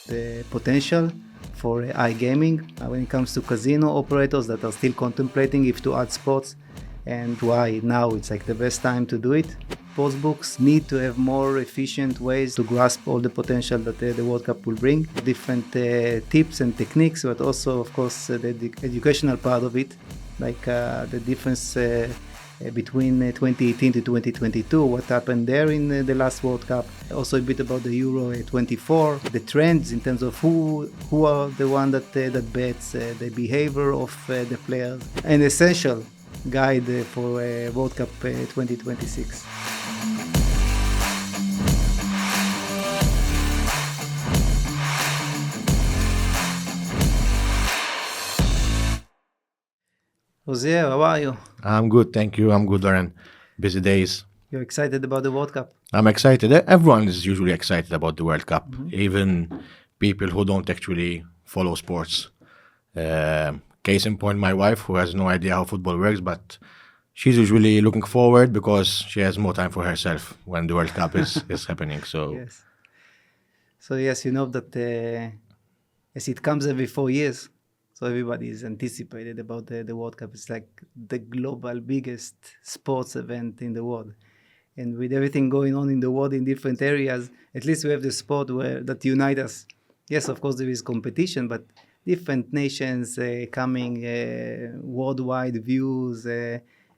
the potential for iGaming when it comes to casino operators that are still contemplating if to add sports, and why now it's like the best time to do it. Sportsbooks need to have more efficient ways to grasp all the potential that the World Cup will bring. Different tips and techniques, but also, of course, the educational part of it, like the difference between 2018 to 2022, what happened there in the last World Cup. Also a bit about the Euro 24, the trends in terms of who are the one that bets, the behavior of the players, an essential guide for World Cup 2026. Jose, how are you? I'm good, thank you. I'm good, Darren. Busy days. You're excited about the World Cup? I'm excited. Everyone is usually excited about the World Cup, even people who don't actually follow sports. Case in point, my wife, who has no idea how football works, but she's usually looking forward because she has more time for herself when the World Cup is happening. So Yes. So yes, you know that as it comes every 4 years, so everybody is anticipated about the World Cup. It's like the global biggest sports event in the world. And with everything going on in the world in different areas, at least we have the sport that unite us. Yes, of course, there is competition, but different nations coming, worldwide views.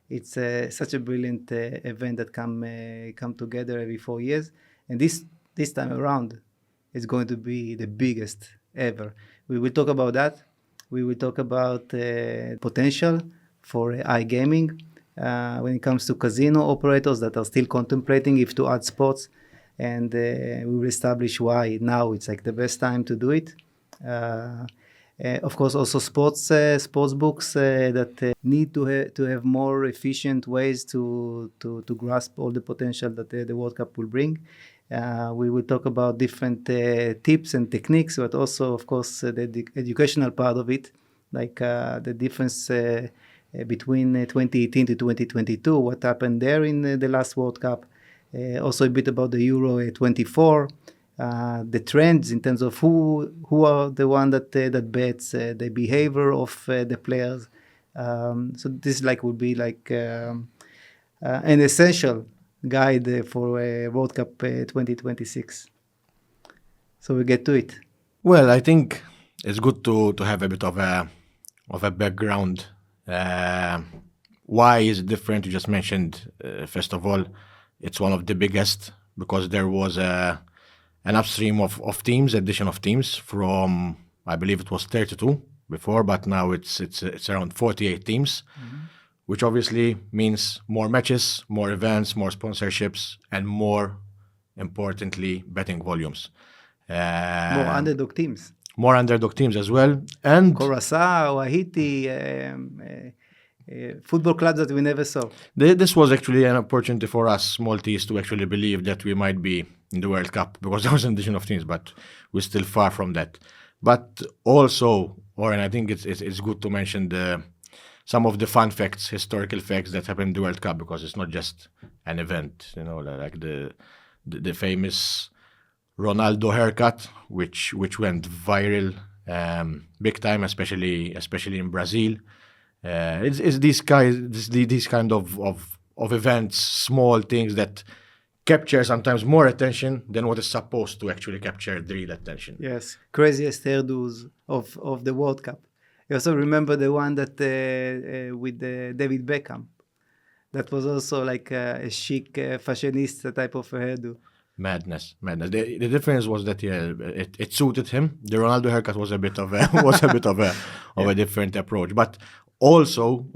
It's such a brilliant event that come together every 4 years. And this time around, it's going to be the biggest ever. We will talk about that. We will talk about potential for iGaming when it comes to casino operators that are still contemplating if to add sports, and we will establish why now it's like the best time to do it. Of course, also sports books that need to have more efficient ways to grasp all the potential that the World Cup will bring. We will talk about different tips and techniques, but also, of course, the educational part of it, like the difference between 2018 to 2022, what happened there in the last World Cup. Also a bit about the Euro 24, the trends in terms of who are the one that bets, the behavior of the players. So this would be like an essential guide for World Cup 2026. So we get to it. well, I think it's good to have a bit of a background. Why is it different? You just mentioned, first of all, it's one of the biggest because there was an upstream of teams, addition of teams from, I believe it was 32 before, but now it's around 48 teams, which obviously means more matches, more events, more sponsorships, and more importantly, betting volumes. More underdog teams. More underdog teams as well. And Curacao, Haiti, football clubs that we never saw. This was actually an opportunity for us, Maltese, to actually believe that we might be in the World Cup because there was an addition of teams, but we're still far from that. But also, Oren, I think it's good to mention some of the fun facts, historical facts that happened in the World Cup, because it's not just an event, like the famous Ronaldo haircut, which went viral big time, especially in Brazil. It's these kind of events, small things that capture sometimes more attention than what is supposed to actually capture the real attention. Yes, craziest hairdos of the World Cup. You also remember the one that with David Beckham. That was also like a chic fashionista type of a hairdo. Madness. The difference was that it suited him. The Ronaldo haircut was a bit of a different approach. But also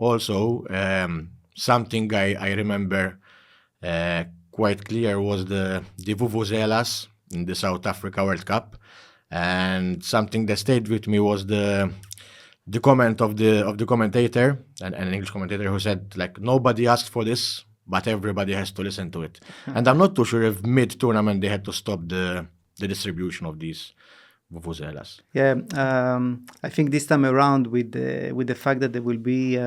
something I remember quite clear was the vuvuzelas in the South Africa World Cup, and something that stayed with me was the comment of the commentator, an English commentator, who said, like, nobody asked for this, but everybody has to listen to it. And I'm not too sure if mid-tournament they had to stop the distribution of these vuvuzelas. Yeah, I think this time around with the fact that there will be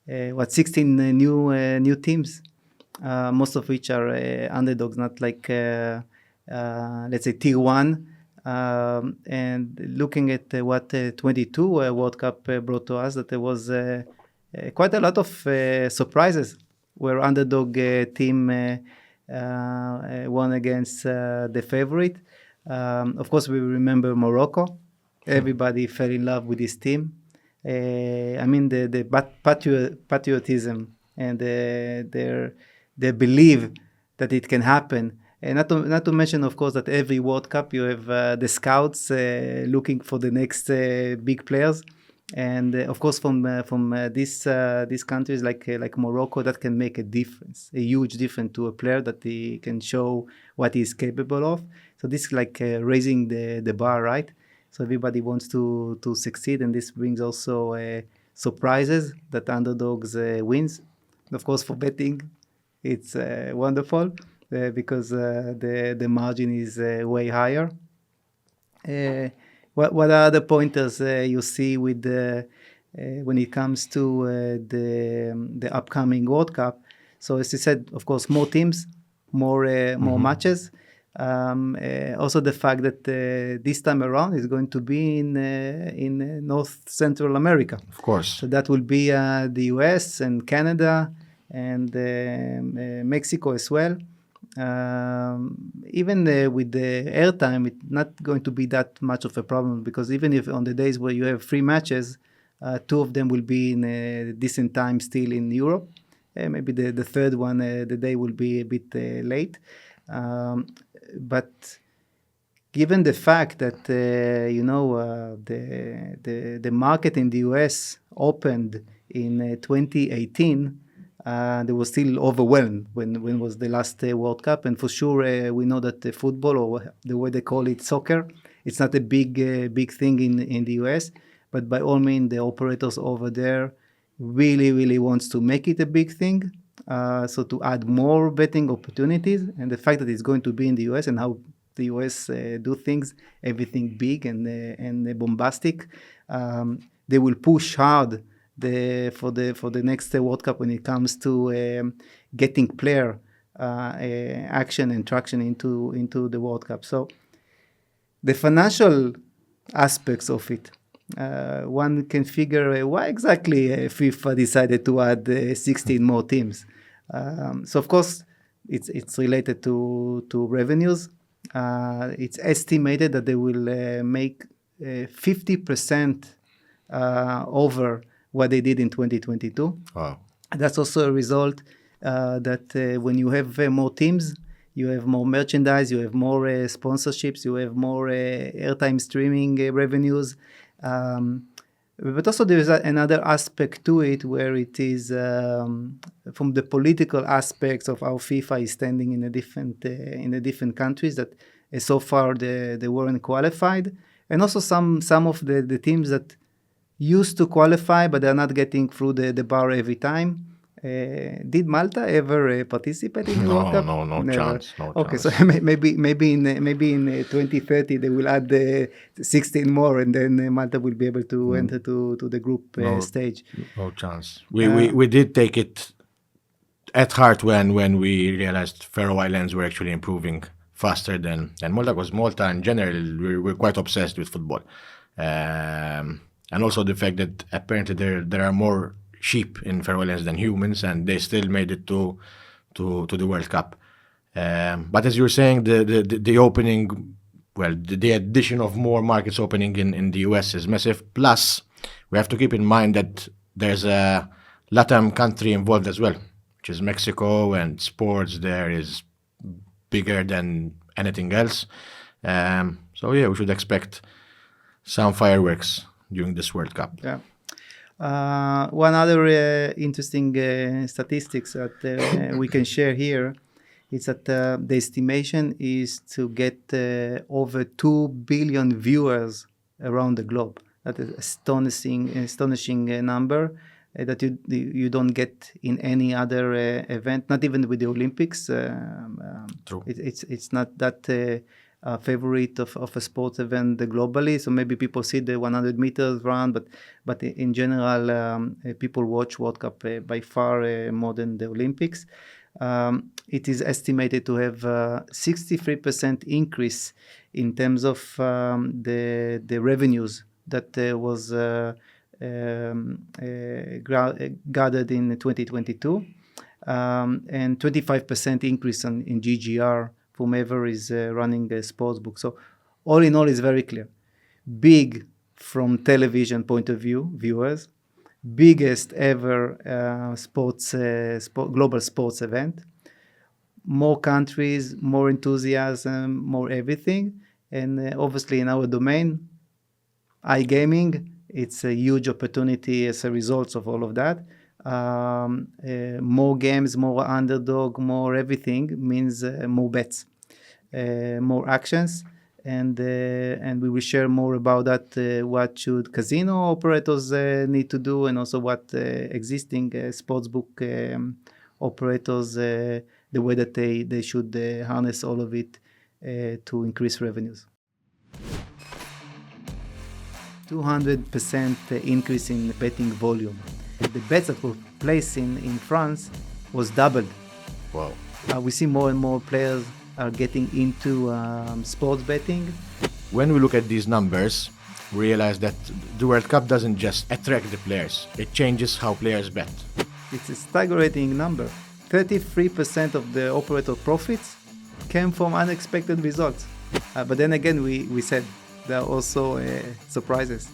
16 new teams, most of which are underdogs, not like let's say tier one. And looking at what 22 World Cup brought to us, that there was quite a lot of surprises where underdog team won against the favorite. Of course, we remember Morocco. Everybody fell in love with this team. I mean, the patriotism and their belief that it can happen. And not to mention, of course, that every World Cup you have the scouts looking for the next big players. And of course, from these countries like Morocco, that can make a difference, a huge difference to a player that he can show what he's capable of. So this is like raising the bar, right? So everybody wants to succeed, and this brings also surprises that underdogs wins. Of course, for betting, it's wonderful because the margin is way higher. What are the pointers you see with when it comes to the upcoming World Cup? So as you said, of course, more teams, more matches. Also the fact that this time around is going to be in North Central America. Of course. So that will be the US and Canada and Mexico as well. Even with the airtime, it's not going to be that much of a problem, because even if on the days where you have 3 matches, 2 of them will be in a decent time still in Europe. Maybe the third one, the day will be a bit late. But given the fact that the market in the US opened in 2018, they were still overwhelmed when was the last World Cup, and for sure we know that the football, or the way they call it, soccer, it's not a big thing in the US, but by all means the operators over there really wants to make it a big thing. So to add more betting opportunities, and the fact that it's going to be in the US and how the US do things, everything big and bombastic, they will push hard for the next World Cup when it comes to getting player action and traction into the World Cup. So the financial aspects of it, one can figure why exactly FIFA decided to add 16 more teams. So of course it's related to revenues. It's estimated that they will make 50% over what they did in 2022. Wow. That's also a result that when you have more teams, you have more merchandise, you have more sponsorships, you have more airtime streaming revenues. But also there is another aspect to it, where it is from the political aspects of how FIFA is standing in the different countries, that so far they weren't qualified, and also some of the teams that used to qualify but they're not getting through the bar every time. Did Malta ever participate in the World Cup? No Never. chance. No Okay, chance. so maybe in 2030 they will add 16 more, and then Malta will be able to enter to the group stage. No chance. We did take it at heart when we realized Faroe Islands were actually improving faster than Malta, because Malta in general we're quite obsessed with football, and also the fact that apparently there are more sheep in Faroe Islands than humans, and they still made it to the World Cup. But as you were saying, the opening, well, the addition of more markets opening in the US is massive. Plus, we have to keep in mind that there's a LATAM country involved as well, which is Mexico, and sports there is bigger than anything else. So yeah, we should expect some fireworks during this World Cup. Yeah. One other interesting statistics that we can share here is that the estimation is to get over 2 billion viewers around the globe. That is astonishing number that you don't get in any other event, not even with the Olympics. True. It's not that favorite of a sports event globally. So maybe people see the 100 meters run, but in general, people watch World Cup by far more than the Olympics. it is estimated to have 63% increase in terms of the revenues that was gathered in 2022, and 25% increase in GGR from whomever is running a sports book. So all in all, it's very clear. Big from television point of view, viewers, biggest ever global sports event, more countries, more enthusiasm, more everything. And obviously in our domain, iGaming, it's a huge opportunity as a result of all of that. More games, more underdog, more everything means more bets, more actions. And we will share more about that, what should casino operators need to do, and also what existing sportsbook operators, the way that they should harness all of it to increase revenues. 200% increase in betting volume. The bets that were placed in France was doubled. Wow. We see more and more players are getting into sports betting. When we look at these numbers, we realize that the World Cup doesn't just attract the players, it changes how players bet. It's a staggering number. 33% of the operator profits came from unexpected results. But then again, we said there are also surprises.